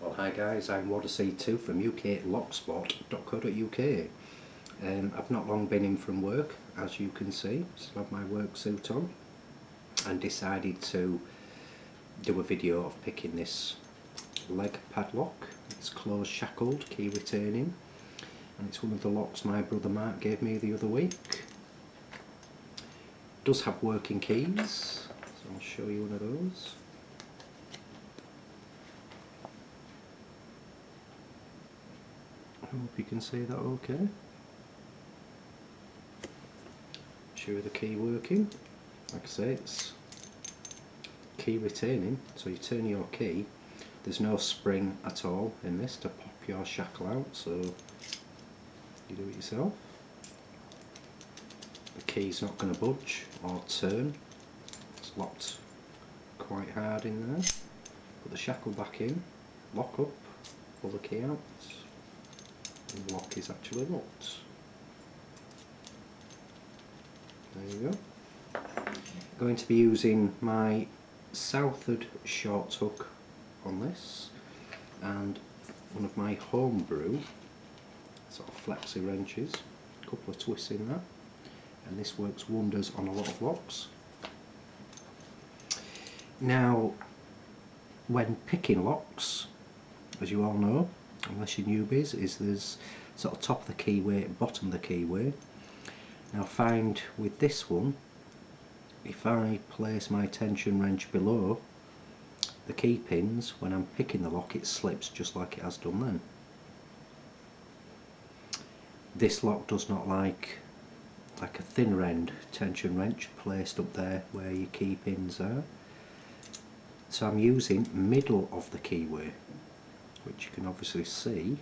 Well, hi guys, I'm Waterseed2 from uklocksport.co.uk. I've not long been in from work, as you can see, still have my work suit on, and decided to do a video of picking this Legge padlock. It's closed shackled, key returning, and it's one of the locks my brother Mark gave me the other week. It does have working keys, so I'll show you one of those. I hope you can see that okay. Show you the key working. Like I say, it's key retaining, so you turn your key. There's no spring at all in this to pop your shackle out, so you do it yourself. The key's not going to budge or turn. It's locked quite hard in there. Put the shackle back in, lock up, pull the key out, and the lock is actually locked. There you go. Going to be using my southward short hook on this, and one of my homebrew sort of flexi wrenches, a couple of twists in that, and this works wonders on a lot of locks. Now, when picking locks, as you all know, unless you're newbies, is there's sort of top of the keyway, bottom of the keyway. Now find with this one, if I place my tension wrench below the key pins, when I'm picking the lock it slips just like it has done then. This lock does not like a thinner end tension wrench placed up there where your key pins are. So I'm using middle of the keyway, which you can obviously see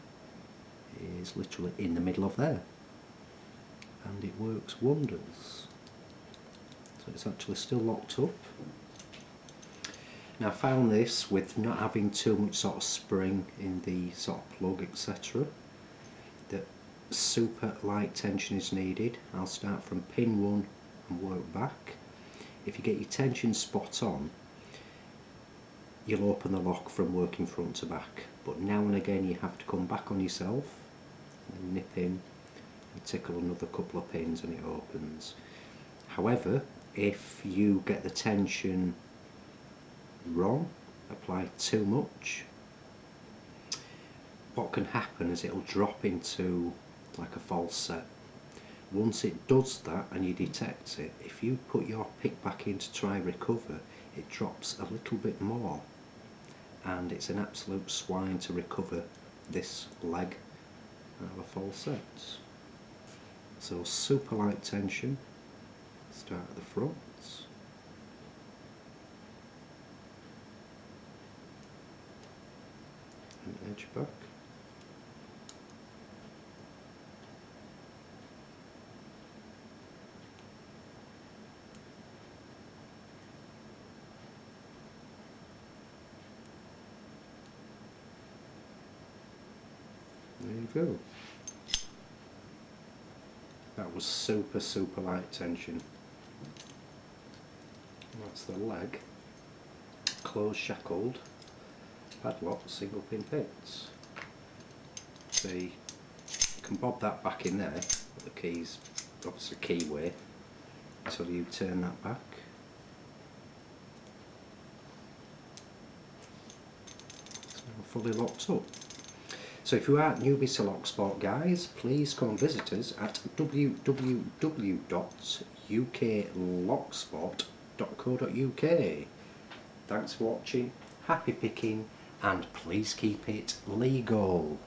is literally in the middle of there, and it works wonders. So it's actually still locked up. Now I found this with not having too much sort of spring in the sort of plug, etc., that super light tension is needed. I'll start from pin 1 and work back. If you get your tension spot on, you'll open the lock from working front to back, but now and again you have to come back on yourself and nip in and tickle another couple of pins and it opens. However, if you get the tension wrong, apply too much, what can happen is it'll drop into like a false set. Once it does that and you detect it, if you put your pick back in to try recover, it drops a little bit more, and it's an absolute swine to recover this leg out of a false set. So super light tension, start at the front, and edge back. There you go. That was super light tension. That's the Legge closed shackled padlock single pin pins. So you can bob that back in there, but the keys obviously keyway, until you turn that back. It's now fully locked up. So if you are newbies to Locksport guys, please come and visit us at www.uklocksport.co.uk. Thanks for watching, happy picking, and please keep it legal.